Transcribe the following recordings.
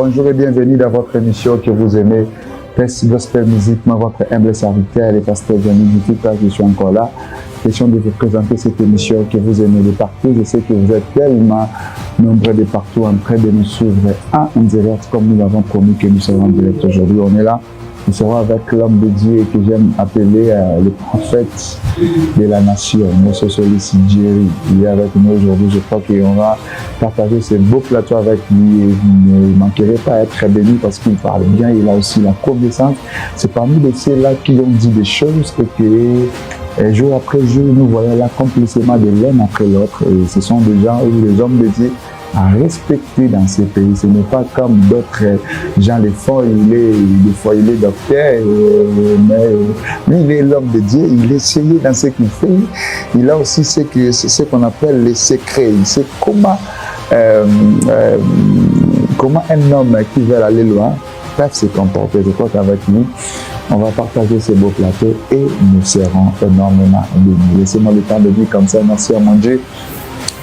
bonjour et bienvenue dans votre émission que vous aimez, Test Gospel Music, votre humble serviteur, le pasteur Gianni Ngitika, je suis encore là. Question de vous présenter cette émission que vous aimez de partout. Je sais que vous êtes tellement nombreux de partout en train de nous suivre en direct, comme nous l'avons promis que nous serons en direct aujourd'hui. On est là. Nous serons avec l'homme de Dieu que j'aime appeler le prophète de la nation, Monsieur Solis Jerry. Il est avec nous aujourd'hui. Je crois qu'on va partager ce beau plateau avec lui. Et vous ne manquerez pas à être béni parce qu'il parle bien. Il a aussi la connaissance. C'est parmi ceux-là qui ont dit des choses et que jour après jour, nous voyons l'accomplissement de l'un après l'autre. Et ce sont des gens ou des hommes de Dieu à respecter dans ces pays. Ce n'est pas comme d'autres gens, des fois il est docteur, mais lui il est l'homme de Dieu, il est sérieux dans ce qu'il fait. Il a aussi ce qu'on appelle les secrets. Il sait comment un homme qui veut aller loin peut se comporter. Je crois qu'avec nous, on va partager ce beau plateau et nous serons énormément bénis. Laissez-moi le temps de dire comme ça, merci à mon Dieu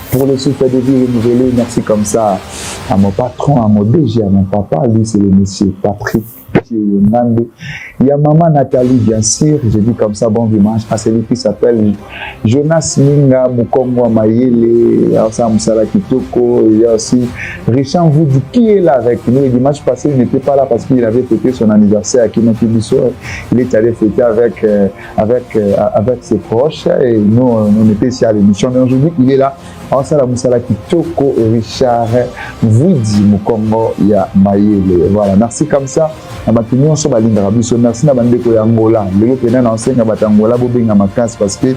pour le souffle de vie renouvelé. Merci comme ça à mon patron, à mon DG, à mon papa. Lui, c'est le monsieur Patrick Nande. Il y a maman Nathalie, bien sûr. Je dis comme ça, bon dimanche à celui qui s'appelle Jonas Minga Mukongo Mayele, Musala Kitoko. Il y a aussi Richard Voudi qui est là avec nous. Le dimanche passé, il n'était pas là parce qu'il avait fêté son anniversaire à Kino Kibiso. Il est allé fêter avec ses proches et nous, on était ici à l'émission. Mais aujourd'hui, il est là. Musala Kitoko, Richard Voudi Mukongo ya Mayele. Voilà, merci comme ça. Merci à Bandeko ya Angola. Le Pénin enseigne à Angola Bobinga Makas parce que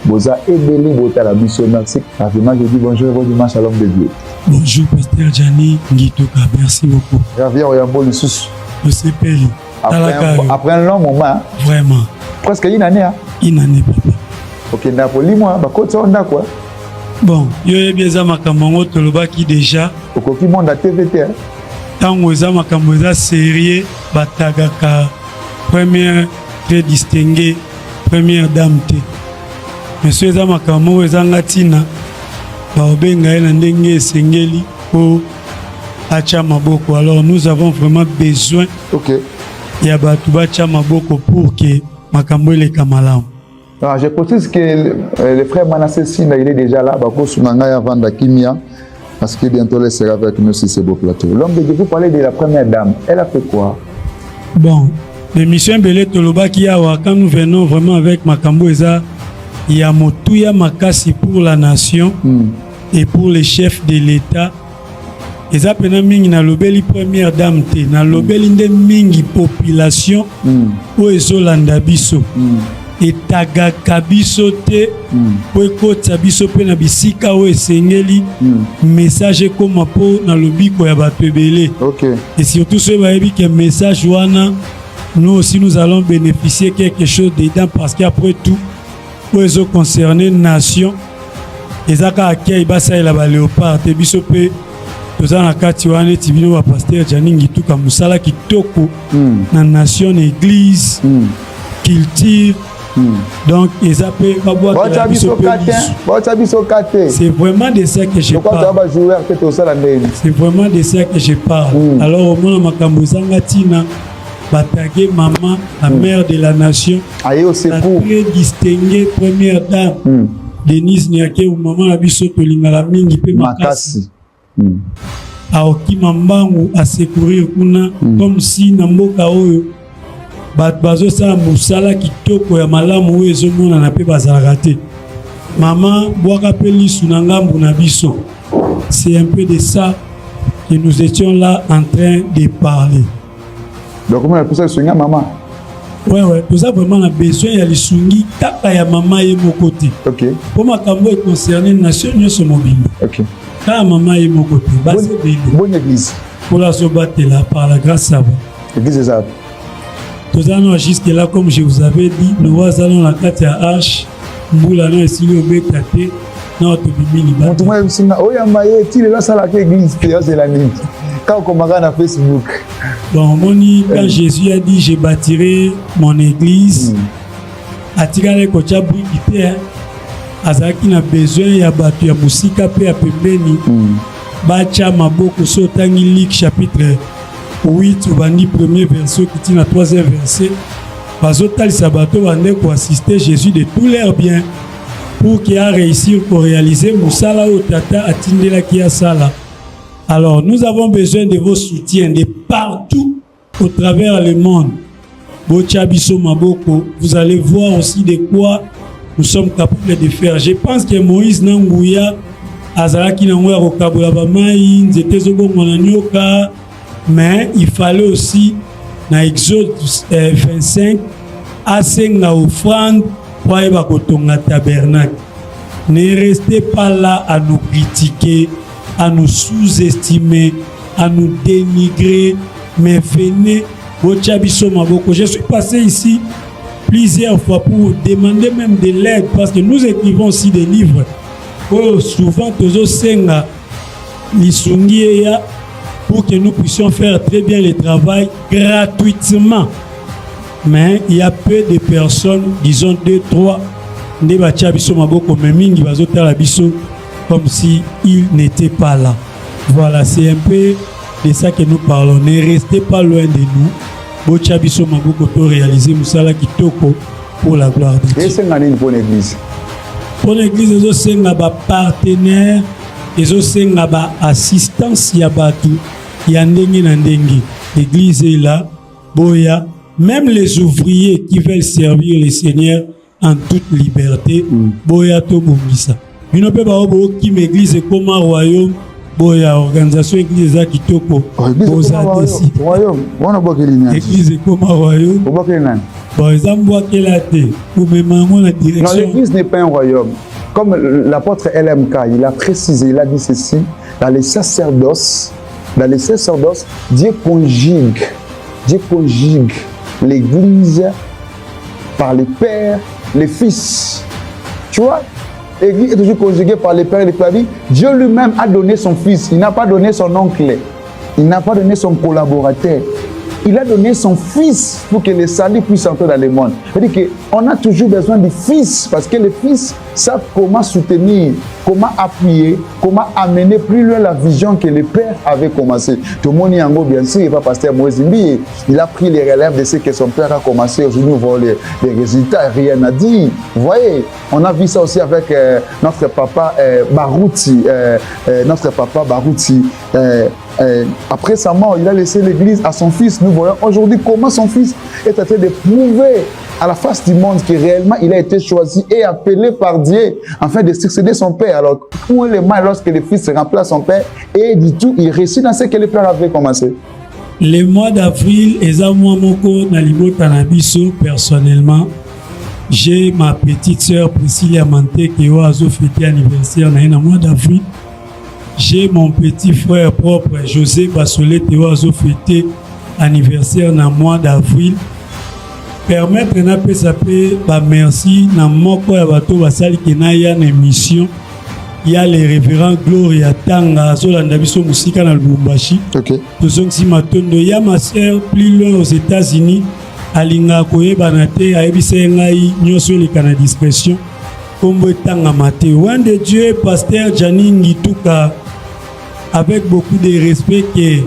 Boza et Beli Bota la mission. Merci. Je dis bonjour et bon dimanche à l'homme de Dieu. Bonjour, pasteur Gianni Ngituka. Merci beaucoup. Javier Oyambo Lissus. Le CPL. Après un long moment. Vraiment. Presque une année. Une année, papa. Ok, Napoli, moi, Bakota, on a quoi? Bon, yo ye bien makambo tolobaki déjà. Okoki monde à TVT. Tango eza makambo eza sérieux batagaka première très distinguée première dame te. Monsieur eza makambo eza ngatina baobenga ye na ndenge esengeli po acha maboko. Alors nous avons vraiment besoin ya batu bacha maboko pour que makambo eleka malamu. Alors, je précise que le frère Manassé Sina, il est déjà là, parce que bientôt il sera avec nous sur ce beau plateau. L'homme de Dieu, vous parlez de la première dame. Elle a fait quoi? Bon, l'émission Belé Toloba qui a quand nous venons vraiment avec Makambo Eza, il y a Motouya Makasi pour la nation et pour les chefs de l'État. Eza pena mingi na lobeli première dame te, na lobeli nde mingi population o ezolanda biso. Etagaka biso te po ekota biso pe na bisika o esengeli message comme po na lobiko ya bato ebele. Et surtout ceux bayebi que message wana nous aussi nous allons bénéficier quelque chose dedans parce qu'après tout po ezo concerner nation ezaka akei basa ela ba léopard te biso pe toza na kati wana tibino ba pasteur Gianni Ngituka musala kitoko na nation église culture. Donc, ils appellent c'est vraiment de ça que je parle. C'est vraiment de ça que je parle. Alors, au moins, ma Tina, Batagé, maman, la mère de la nation, la très distinguée première dame, Denise Niake, ou maman la bisoto lingala mingi pe makasi. Aoki mambangu a secourir kuna, comme si namboka oyo. Bazo sa musala kitoko ya malamu oyo ezomona na pe bazalaka te. Maman boaka pe lisu na ngambu na biso. C'est un peu de ça que nous étions là en train de parler. Donc comment on peut soigner maman? Ouais, tout ça vraiment a besoin ya lisungi kaka ya maman et mon côté. OK. Pour makambo est concerné nation nyonso mobile. OK. Ka maman et mon côté. Bonne église. Pour la sobattre là par la grâce à vous. Église des arbres. Tous allons jusque-là, comme je vous avais dit, nous allons la carte à H, nous allons essayer de bécater notre bimini. Quand on commence à Facebook. Bon, quand Jésus a dit, je bâtirai mon église, à tirer kocha brikité, azaki na besoin ya batu ya musika pe ya pembeni, bacha maboko sotangi Luc chapitre 8 obandi premier verset okiti na troisième verset bazotalisa bato bande koassiste Jésus de tous leurs biens pour qu'il a réussi à réaliser mosala oyo tata atindelaki asala. Alors nous avons besoin de vos soutiens de partout au travers le monde. Botia biso maboko, vous allez voir aussi de quoi nous sommes capables de faire. Je pense que Moïse Nanguya azalaki na ngoya kokabola bamai nzete zobongo na nyoka, mais il fallait aussi na Exode 25 asenga offrande pour ayeba kotonga tabernacle. Ne restez pas là à nous critiquer, à nous sous-estimer, à nous dénigrer, mais venez. Je suis passé ici plusieurs fois pour demander même de l'aide parce que nous écrivons aussi des livres. Oh, souvent, pour que nous puissions faire très bien le travail gratuitement. Mais il y a peu de personnes, disons 2, 3, comme si ils n'étaient pas là. Voilà, c'est un peu de ça que nous parlons. Ne restez pas loin de nous. Bocha biso maboko to réaliser musala kitoko pour la gloire de Dieu. Et c'est une bonne église. Pour l'église, ils ont senga ba partenaire, ils ont senga ba assistance ya batu, ya ndenge na ndenge. L'église est là, boya, même les ouvriers qui veulent servir le Seigneur en toute liberté, boya to bongisa. Bino pe ba obo ki l'église comme un royaume. Boya organisation église à kitoko royaume wana bokeli église comme royaume bokeli nani bon ezambo akela te ou même la direction. Non, l'église n'est pas un royaume. Comme l'apôtre LMK, il a précisé, il a dit ceci, dans les sacerdoces, Dieu conjugue l'église par les pères, les fils. Tu vois? L'église est toujours conjuguée par les pères et les familles. Dieu lui-même a donné son fils. Il n'a pas donné son oncle. Il n'a pas donné son collaborateur. Il a donné son fils pour que le salut puisse entrer dans le monde. C'est-à-dire qu'on a toujours besoin du fils parce que les fils savent comment soutenir, comment appuyer, comment amener plus loin la vision que le père avait commencé. Tout le monde y en a bien sûr, il va pasteur Moïse Mbi. Il a pris les relèves de ce que son père a commencé. Aujourd'hui, nous voyons les résultats, rien à dire. Vous voyez, on a vu ça aussi avec notre papa Barouti. Après sa mort, il a laissé l'église à son fils. Nous voyons aujourd'hui comment son fils est en train de prouver à la face du monde que réellement il a été choisi et appelé par Dieu afin de succéder son père. Alors, où est le mal lorsque le fils remplace son père et du tout, il réussit dans ce que le père avait commencé? Le mois d'avril, personnellement, j'ai ma petite sœur Priscilla Manté qui a fêté anniversaire dans le mois d'avril. J'ai mon petit frère propre José Bassolet qui a fêté anniversaire dans le mois d'avril. Permettre na pesape ba merci na moko ya bato basali kenaya na émission. Il y a les révérends Gloria Tanga Zolanda biso musika na Lubumbashi. OK. Tozongsi matondo ya ma sœur plus loin aux États-Unis alinga koyeba na te ayebisa ngai nyoso le kana discrétion. Kombo Tanga Mate. One de Dieu pasteur Janingi Tuka avec beaucoup de respect que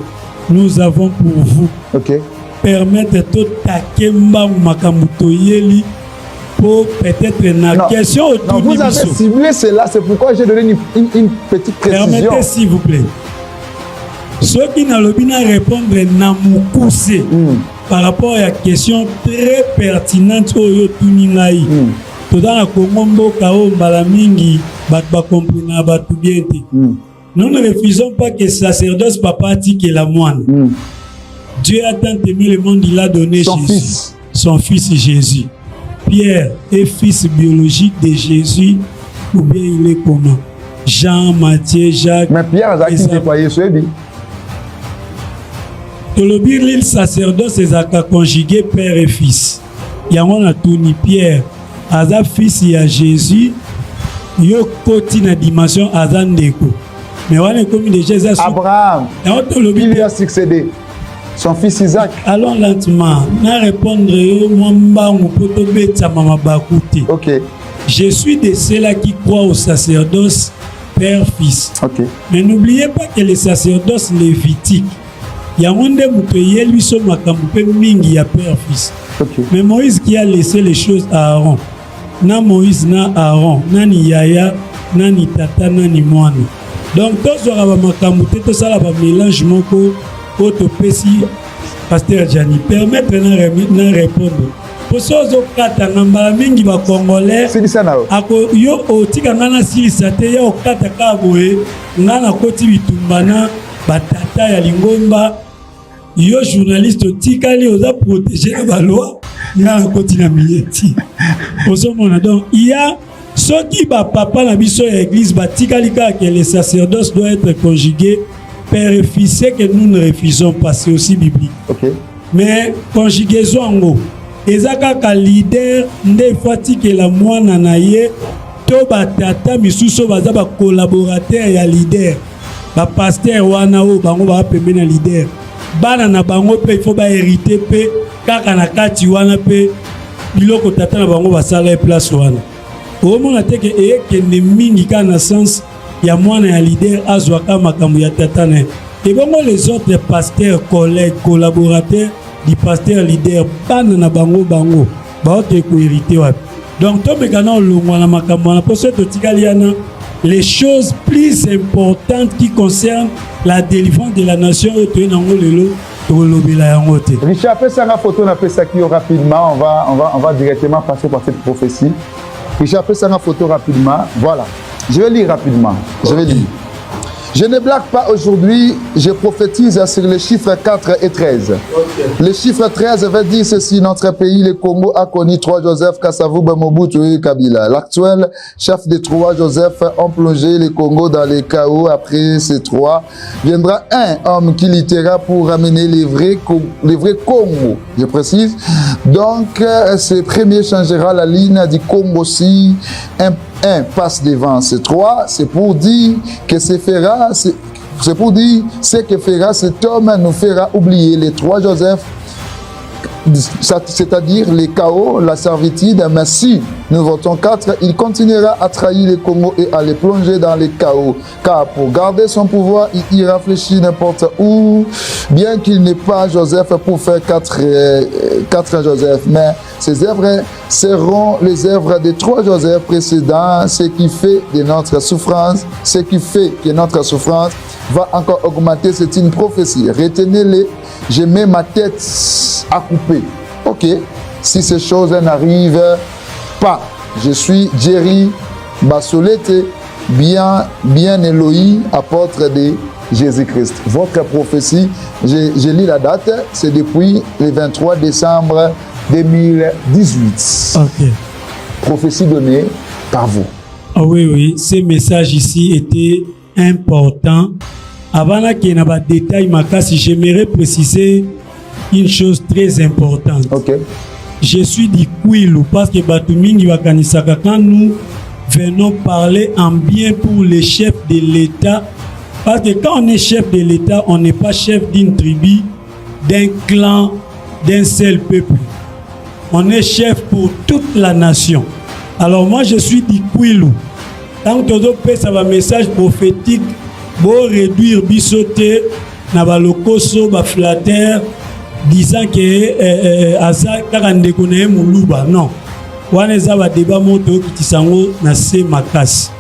nous avons pour vous. OK. Permettre tout takemba makamuto yeli pour peut-être une question autour de vous avez ciblé cela, c'est pourquoi j'ai donné une petite précision. Permettez s'il vous plaît. Ceux qui n'ont pas répondre na mukuse par rapport à la question très pertinente au tuningai. Tout dans la Congo kao balamingi bat ba comprendre bat bien. Nous ne refusons pas que sacerdoce papa dit que la moine. Dieu a tant aimé le monde, il a donné son fils Jésus. Pierre est fils biologique de Jésus, ou bien il est comment? Jean, Matthieu, Jacques. Mais Pierre a qui déployé ce dit. Tolobir l'île sacerdoce est à conjuguer père et fils. Il y a un Tony Pierre, Aza fils il y a Jésus, yo koti na dimension Azandeko. Mais on est comme de Jésus. Abraham, il lui a succédé. Son fils Isaac. Allons lentement. Na répondre OK. Je suis de ceux-là qui croient au sacerdoce père-fils. OK. Mais n'oubliez pas que le sacerdoce lévitique yango nde moto eyeli biso makambo mpe mingi ya père fils. Okay. Mais Moïse qui a laissé les choses à Aaron, na Moïse na Aaron, nani yaya, nani tata, nani mwana. Donc tozwaka bamakambo te tosala bamélange moko oyo topesi pasteur Gianni permettre na répondre. Po so ozokatanga mbala mingi bacongolais ako yo otika nga na silisa te ya okata kaka boye nga nakoti bitumba na batata ya lingomba yo journaliste otikali oza protégé na baloi nga nakoti na miyeti ozomona. Donc il y a soki bapapa na biso ya église batikali kaka que le sacerdoce doit être conjugué père et fils, que nous ne refusons pas, c'est aussi biblique. Okay. Mais conjugaison en haut ezaka ka leader nde fatike la mwana na ye to batata misuso baza ba collaborateur ya leader ba pasteur wana o bango ba pembe na leader bana na bango pe il faut ba hériter pe kaka na kati wana pe biloko tata na bango basala e place wana o mona teke e kende mingi ka na sens ya mwana ya leader azwaka makambo ya tata na et bongo les autres pasteurs collègues collaborateurs du pasteur leader bana na bango baoke ko hériter wapi. Donc to mekana olongwa na makambo na poso to tikaliana les choses plus importantes qui concernent la délivrance de la nation to nango lelo to lobela yango te. Richard, fais ça la photo na pesa qui rapidement, on va directement passer par cette prophétie. Richard, fais ça la photo rapidement. Voilà. Je vais lire rapidement. Je vais lire. Je ne blague pas aujourd'hui, je prophétise sur les chiffres 4 et 13. Okay. Le chiffre 13 veut dire ceci: notre pays, le Congo, a connu 3 Joseph, Kasavubu, Mobutu et Kabila. L'actuel chef des 3 Joseph ont plongé le Congo dans les chaos. Après ces 3, viendra un homme qui luttera pour ramener les vrais Congo. Je précise. Donc, ce premier changera la ligne du Congo si un passe devant ces 3, c'est pour dire que c'est pour dire ce que fera cet homme nous fera oublier les 3 Joseph, c'est-à-dire les chaos, la servitude. Mais si nous votons 4, il continuera à trahir le Congo et à les plonger dans les chaos. Car pour garder son pouvoir, il réfléchit n'importe où, bien qu'il n'ait pas Joseph pour faire 4 Joseph. Mais ces œuvres seront les œuvres des 3 Joseph précédents, ce qui fait que notre souffrance va encore augmenter. C'est une prophétie. Retenez-les. Je mets ma tête à couper. Ok. Si ces choses n'arrivent pas, je suis Jerry Bassolete, bien Elohim, apôtre de Jésus-Christ. Votre prophétie, je lis la date, c'est depuis le 23 décembre 2018. Ok. Prophétie donnée par vous. Ah oui, ces messages ici étaient importants. Avant qu'il n'y ait pas de détails, j'aimerais préciser une chose très importante. Ok. Je suis du Kwilu parce que Batumingi Wakanisaka, quand nous venons parler en bien pour les chefs de l'État, parce que quand on est chef de l'État, on n'est pas chef d'une tribu, d'un clan, d'un seul peuple. On est chef pour toute la nation. Alors moi, je suis du Kwilu. Tant que tu as un message prophétique, pour réduire bisoté, nabalokoso, baflater, disant que Asa Karandekone Moulouba. Non. Waneza va débat monto kitisango na se makas.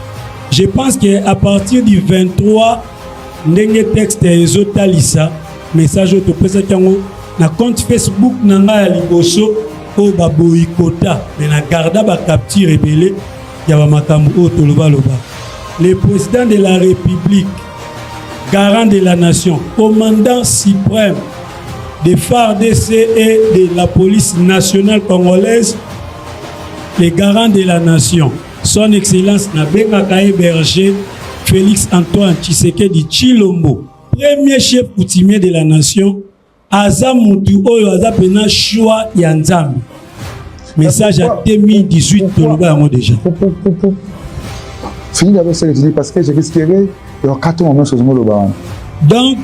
Je pense qu'à partir du 23, ndenge texte ezotalisa, message au topesa kango na compte Facebook nanga ya liboso o ba boycota, mais na garda ba capture rebelle ya ba makambo o toloba loba. Le président de la République, garant de la nation, commandant suprême des FARDC et de la police nationale congolaise, les garants de la nation, son excellence Nabenga Berger Félix Antoine Tshisekedi Tshilombo, premier chef coutumier de la nation, Aza Moutou Oyo Aza Pena Choix Yanzambi. Message à 2018 déjà. Fini avec ce que tu dis parce que je risquerais de rater mon chose. Donc,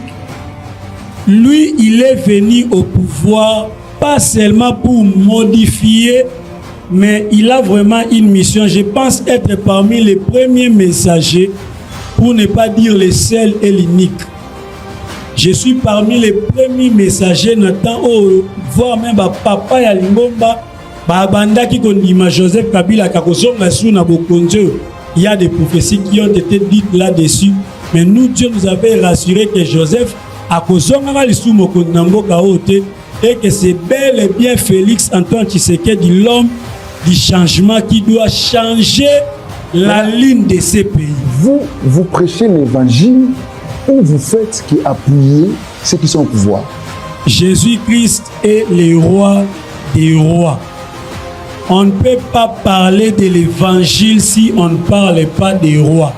lui, il est venu au pouvoir pas seulement pour modifier, mais il a vraiment une mission. Je pense être parmi les premiers messagers, pour ne pas dire les seuls et l'unique. Je suis parmi les premiers messagers Nathan, voire même papa ya Lingomba, banda qui kondima Joseph Kabila kakosonga sou na bokonzo. Il y a des prophéties qui ont été dites là-dessus, mais nous Dieu nous avait rassuré que Joseph a kosonga li sou mokonambo kaote et que c'est bel et bien Félix Antoine Tshisekedi, l'homme du changement qui doit changer la ligne de ces pays. Vous prêchez l'évangile ou vous faites qui appuyer ceux qui sont au pouvoir? Jésus-Christ est le roi des rois. On ne peut pas parler de l'évangile si on ne parle pas des rois.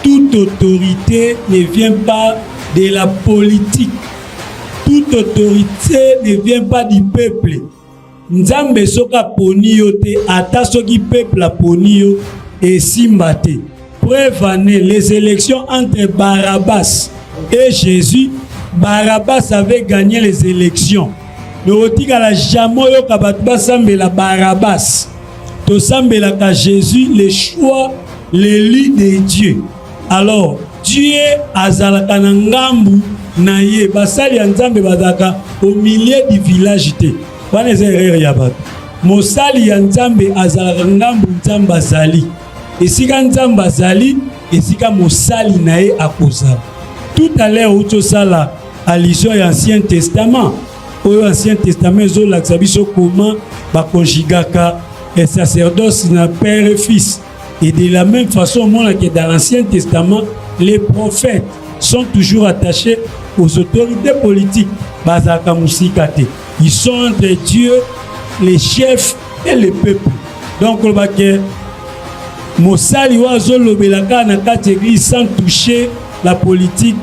Toute autorité ne vient pas de la politique. Toute autorité ne vient pas du peuple. Nzambe soka poni yo te, ata soki peuple a poni yo et simbate. Preuve année, les élections entre Barabbas et Jésus, Barabbas avait gagné les élections. Le rotika la jamoyo kabatba sambela Barabbas. To sambela ka Jésus, le choix, l'élu de Dieu. Alors, Dieu azalaka na ngambu na ye basali ya Nzambe bazaka au milieu du village te. Wana erreur ya bato. Mosali ya Nzambe azalaka ngambu Nzambe azali. Esika Nzambe azali, esika mosali na ye akozala. Tout à l'heure uto sala allusion à l'Ancien Testament. Au Ancien Testament zo lakisa biso comment ba conjugaka et sacerdoce na père et fils. Et de la même façon, que dans l'Ancien Testament, les prophètes sont toujours attachés aux autorités politiques. Bazaka musikate. Ils sont entre Dieu, les chefs et le peuple. Donc, Mosali wazo lobelaka na kati église sans toucher la politique.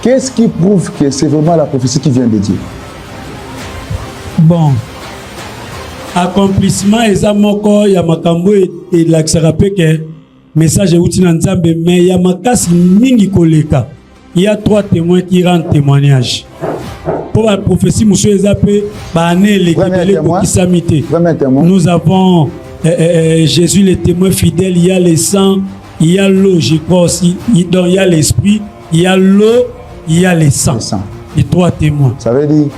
Qu'est-ce qui prouve que c'est vraiment la prophétie qui vient de Dieu? Bon. Accomplissement eza moko ya makambo et l'accès que message outi na Nzambe mais ya makasi mingi koleka. Il y a 3 témoins qui rendent témoignage. Pour la prophétie monsieur Ezapé bané les samité. Nous avons Jésus le témoin fidèle, il y a le sang, il y a l'eau, je crois aussi, il y a l'esprit, il y a l'eau, il y a le sang. Les 3 témoins. Ça veut dire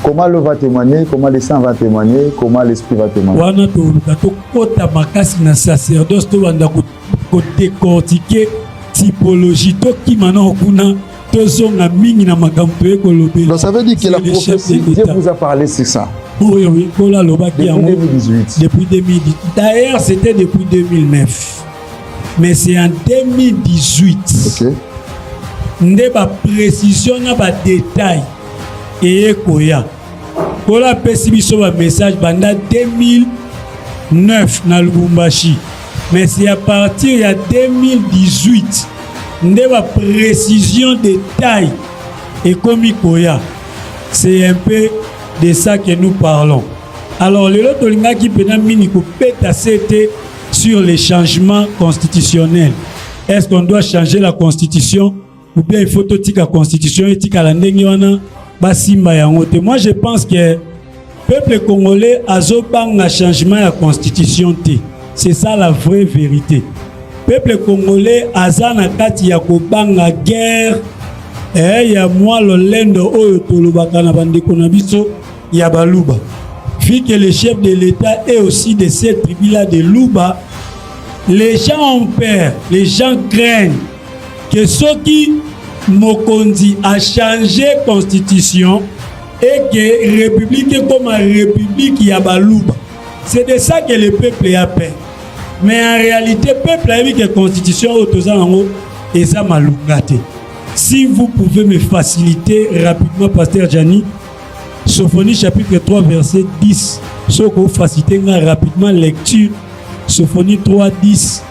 comment l'eau va témoigner, comment le sang va témoigner, comment l'esprit va témoigner. Wana to kota makasi na sacerdoce to banda ko décortiquer typologie to ki mana okuna to zonga mingi na makambo ekolobela. Donc ça veut dire que la prophétie Dieu vous a parlé c'est ça. Oui, oui, depuis 2018. Depuis 2018. D'ailleurs, c'était depuis 2009. Mais c'est en 2018. OK. Nde ba précision na ba détail et koya. Pour la pessibiso ba message banda 2009 na Lubumbashi. Mais c'est à partir de 2018 nde ba précision détail et comme koya. C'est un peu de ça que nous parlons. Alors, le lot de qui peut nous sur les changements constitutionnels. Est-ce qu'on doit changer la constitution ou bien il faut que la constitution et la moi, je pense que le peuple congolais a un changement de la constitution. C'est ça la vraie vérité. Le peuple congolais a une guerre. Et il y a moi le lendo oyo tolobaka na bandeko na biso ya baluba. Vu que le chef de l'État est aussi de cette tribu-là de Luba, les gens ont peur, les gens craignent que ceux qui Mokonzi a changé constitution et que république comme la république ya baluba. C'est de ça que le peuple a peur. Mais en réalité, le peuple a vu que la constitution autozango et ça malungate. Si vous pouvez me faciliter rapidement, Pasteur Gianni, Sophonie chapitre 3, verset 10. Ce que vous facilitez rapidement lecture, Sophonie 3, 10.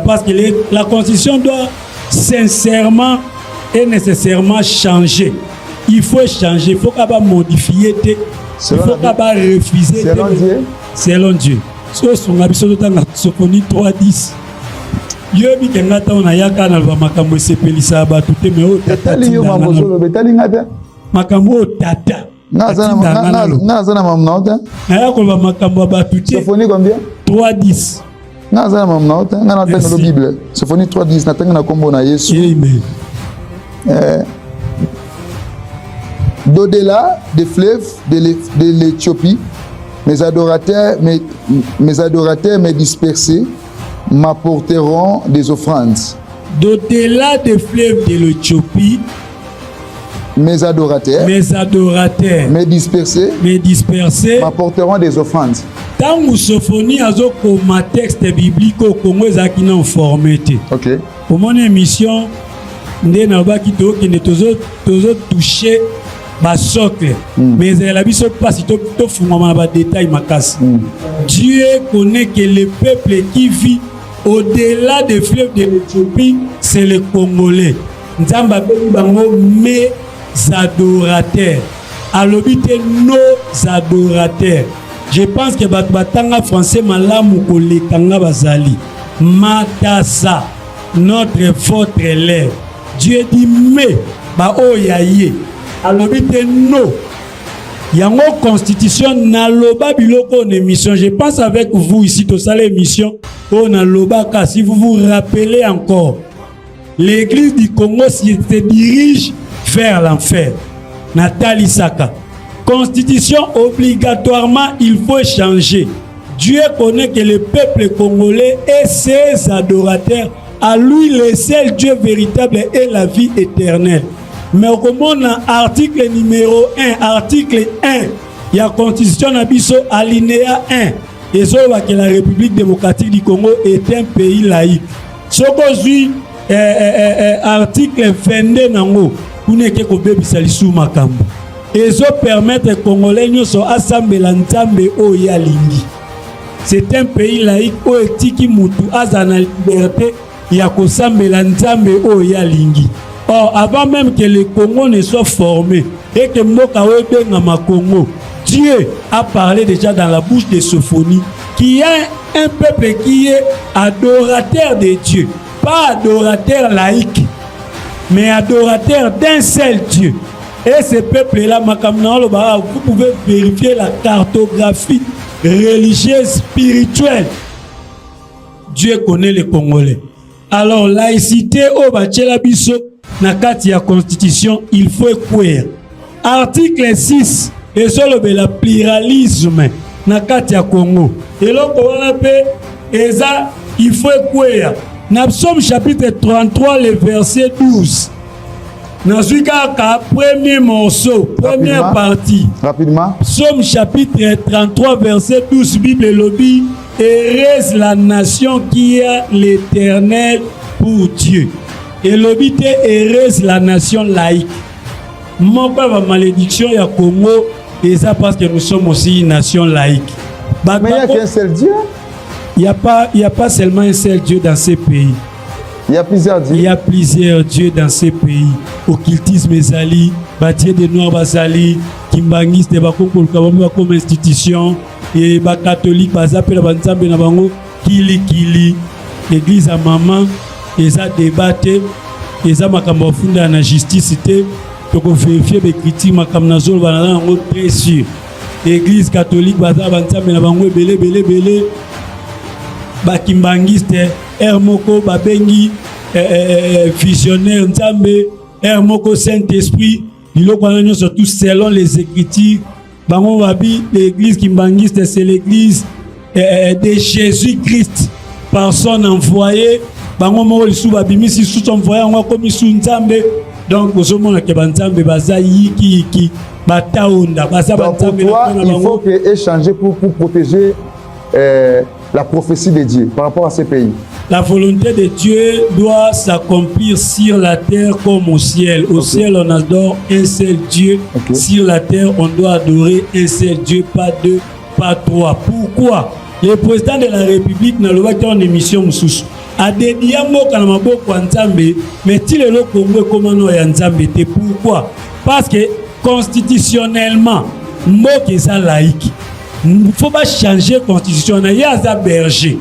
Parce que la constitution doit sincèrement et nécessairement changer. Il faut changer, il faut qu'on va modifier, il faut qu'on va refuser. Selon Dieu. Selon Dieu. Sophonie 3, 10. Yo bi kengata ona yaka na makambo sepelisa batu te me o tata liyo mamozolo betali ngata makambo tata na zana mamnota na yako ba makambo batu te. Sophonie combien? 3:10 na zana mamnota na tanga na Bible. Sophonie 3:10 na tanga na kombo na Yesu. Amen. D'au-delà des fleuves de l'Éthiopie, mes adorateurs me dispersés m'apporteront des offrandes. D'au-delà des fleuves de l'Éthiopie, mes adorateurs me dispersés m'apporteront des offrandes. Tangu Sophonie azo koma texte biblique au Congo ezaki na formé te. OK. Pour mon émission nde na ba ki to ki tozo toucher ba socle. Mais la biso pas to fungama ba détail makasi. Dieu connaît que le peuple qui vit au-delà des fleuves de l'Éthiopie, c'est les Congolais. Nzamba bebi bango mes adorateurs. Alobite nos adorateurs. Je pense que batanga français malamu kolekanga bazali. Matasa, votre lèvre. Dieu dit mais ba oyaye. Alobite no. Yango constitution na loba biloko en émission. Je pense avec vous ici to sale émission on a loba ka si vous vous rappelez encore. L'église du Congo se dirige vers l'enfer. Nathalie Saka. Constitution obligatoirement, il faut changer. Dieu connaît que le peuple congolais et ses adorateurs, à lui le seul Dieu véritable est la vie éternelle. Mais au monde, article numéro 1, article 1, il y a Constitution Nabiso alinéa 1. Et ça, que la République démocratique du Congo est un pays laïque. Ce qu'aujourd'hui, article 22 nango, vous n'êtes que bébé salisou makambo. Et ça permettre aux Congolais de assembler l'ensemble au Yalingi. C'est un pays laïque où etiki mutu azana liberté ya kosambé l'ensemble au Yalingi. Or, avant même que le Congo ne soit formé et que Moka Webengama Congo, Dieu a parlé déjà dans la bouche de Sophonie qu'il y a un peuple qui est adorateur de Dieu, pas adorateur laïque, mais adorateur d'un seul Dieu. Et ce peuple-là, vous pouvez vérifier la cartographie religieuse, spirituelle. Dieu connaît les Congolais. Alors, laïcité, au Bachela Biso, Nakati ya constitution, il faut écouer. Article 6, et sur le pluralisme, Nakati ya Congo. Et là, on appelle, il faut écouer. Psaume chapitre 33, le verset 12. Nazuika, premier morceau, première partie. Rapidement. Psaume chapitre 33, verset 12, Bible lobby. Heureuse la nation qui a l'Éternel pour Dieu. Et l'obité heureuse la nation laïque. Mon père va malédiction ya Congo, et ça parce que nous sommes aussi une nation laïque. Mais il n'y a qu'un seul Dieu. Il n'y a pas seulement un seul Dieu dans ces pays. Il y a plusieurs dieux. Il y a plusieurs dieux dans ces pays. Occultisme ezali, Badié de Noirs bazali, Kimbangiste bakoko kabamba comme institution et ba catholique bazapela banzambe na bango kili église à maman eza débatté eza makambo funda na justice te to ko vérifier be critique makambo na zolo bana ngo très sûr. Église catholique baza banzambe na bango belé ba Kimbangiste Hermoko babengi visionnaire nzambe Hermoko Saint-Esprit biloko wana nyonso tout selon les écritures bango babi l'église Kimbangiste c'est l'église de Jésus-Christ par son envoyé bango moko lisu babimisi sous son envoyé ngo komi sous nzambe donc ozomona ke banzambe baza yiki bataonda baza banzambe il faut que échanger pour protéger la prophétie de Dieu par rapport à ces pays. La volonté de Dieu doit s'accomplir sur la terre comme au ciel. Au ciel, on adore un seul Dieu. Sur la terre, on doit adorer un seul Dieu, pas deux, pas trois. Pourquoi? Le président de la République n'a pas été en émission Moussous. A dédié un mot quand mais il est le Congo comme on est en pourquoi? Parce que constitutionnellement, mot qui est laïque. Il ne faut pas changer constitutionnellement. Il y a un berger.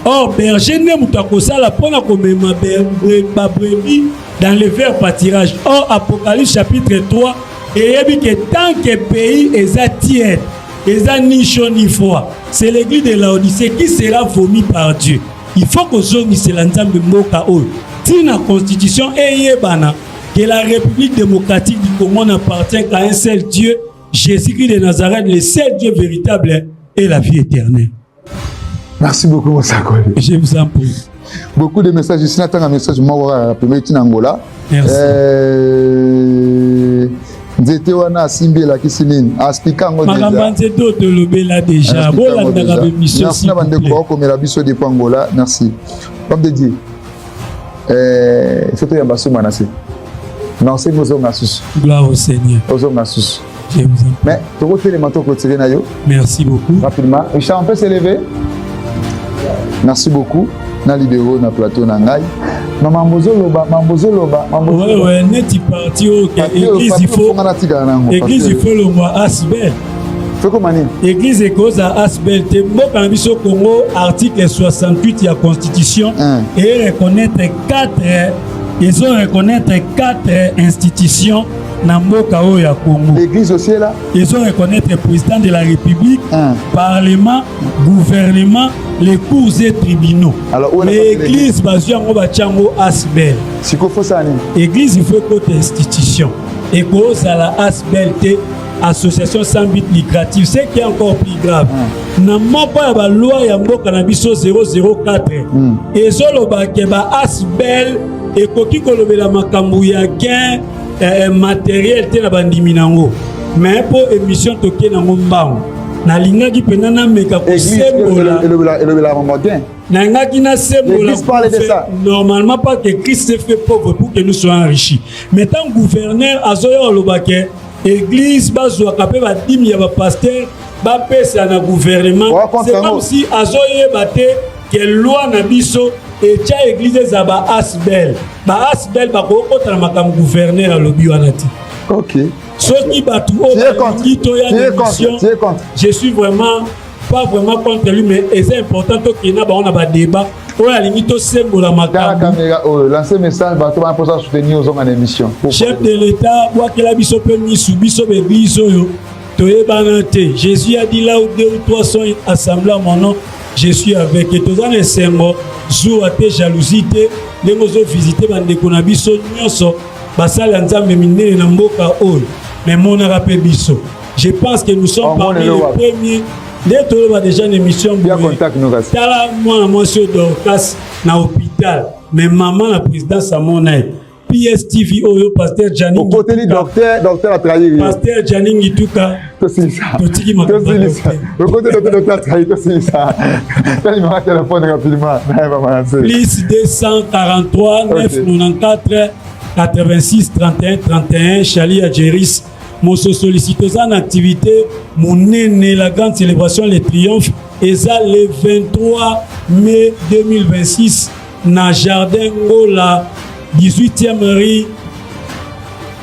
Or, berger n'est pas la première comme ma brebis dans le ver pâturage. Or, Apocalypse chapitre 3, et il dit que tant que pays est tiède, est ni chaud ni froid, c'est l'église de Laodicée qui sera vomi par Dieu. Il faut que nous se l'ensemble moka o. Si la constitution est yebana, que la République démocratique du Congo n'appartient qu'à un seul Dieu, Jésus-Christ de Nazareth, le seul Dieu véritable et la vie éternelle. Merci beaucoup, Mosakoli. Je vous en prie. Beaucoup de messages ici. N'attends un message de moi, premier Angola. Merci. Nzete wana asimbi la kisinini aspika ngo déjà makambanzeto tolobela déjà bolandaka bemission merci na bande ko komela biso de Angola merci comme de dire faut ya baso manase non c'est mozo masus gloire au Seigneur ozo masus je vous en prie mais to côté les manteaux côté na yo merci beaucoup rapidement Richard on peut s'élever merci beaucoup na libéraux na plateau na ngai mambozo loba ouais neti parti OK église il faut le mois asbel faut comment dire église cause à asbel te mboka na biso Congo article 68 ya constitution et reconnaître quatre institutions na mboka oyo ya Congo. L'église aussi est là. Ils ont reconnaître le président de la République, parlement, gouvernement, les cours et tribunaux. Alors l'église basée en Obachango Asbel. Si qu'on faut ça l'église il faut côté institution. Et cause à la Asbel association sans but lucratif, c'est qui est encore plus grave. Na moko ya ba loi ya mboka na biso 004. Et solo ba ke ba Asbel et koki kolobela makambu ya gain matériel te na bandimi nango mais pour émission toke nango mbango nalingaki pena na meka kosembola elobela moderne nangaki na sembola normalement pas que Christ s'est fait pauvre pour que nous soyons enrichis mais tant gouverneur azoya olobake église bazwa kapé ba dimi ya ba pasteur ba pesa na gouvernement c'est comme si azoyeba te que loi na biso et tia église za ba asbel bakokota na makambo gouverneur alobi wana ti OK soki batu o to ya mission je suis vraiment pas vraiment contre lui mais c'est important to kina ba on a ba débat o alingi to sembola makambo caméra lancer message bato ba pour soutenir aux en émission chef de l'état wa kela biso pe misu biso be biso yo toyebana te Jésus a dit là où 2 ou 3 sont assemblés à mon nom je suis avec et tous les sembo jour à te jalousie te les mozo visiter bandeko na biso nyonso basala nzambe minene na mboka oyo mais mon arape biso je pense que nous sommes parmi les premiers dès to ba déjà une émission bien contact nous reste tala moi sur Dorcas na hôpital mais maman la présidence à mon aide PSTV oyo pasteur Janing côté du docteur a trahi pasteur Janing Ituka to ça le côté docteur a trahi to ça quand il m'a téléphone rapidement plus 243 994 86 31 31 Chali Adjeris mon sollicite en activité mon né la grande célébration les triomphes et ça le 23 mai 2026 na jardin Ngola 18e rue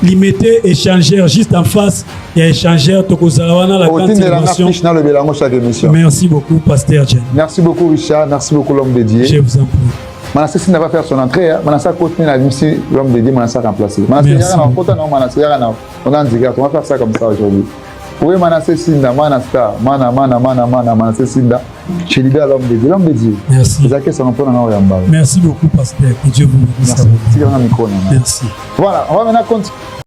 limité échangeur juste en face il y a échangeur Tokozalawana la grande célébration. Merci beaucoup pasteur Jen. Merci beaucoup Richard, merci beaucoup l'homme de Dieu. Je vous en prie. Manassé s'il n'a pas faire son entrée, Manassé continue la mission l'homme de Dieu Manassé remplacé. Manassé on a un dégât, on va faire ça comme ça aujourd'hui. Oui Manassé Sinda, Manassé Sinda, je libère l'homme de Dieu. Merci. Merci beaucoup pasteur, que Dieu vous bénisse. Merci. Merci. Voilà, on va maintenant continuer.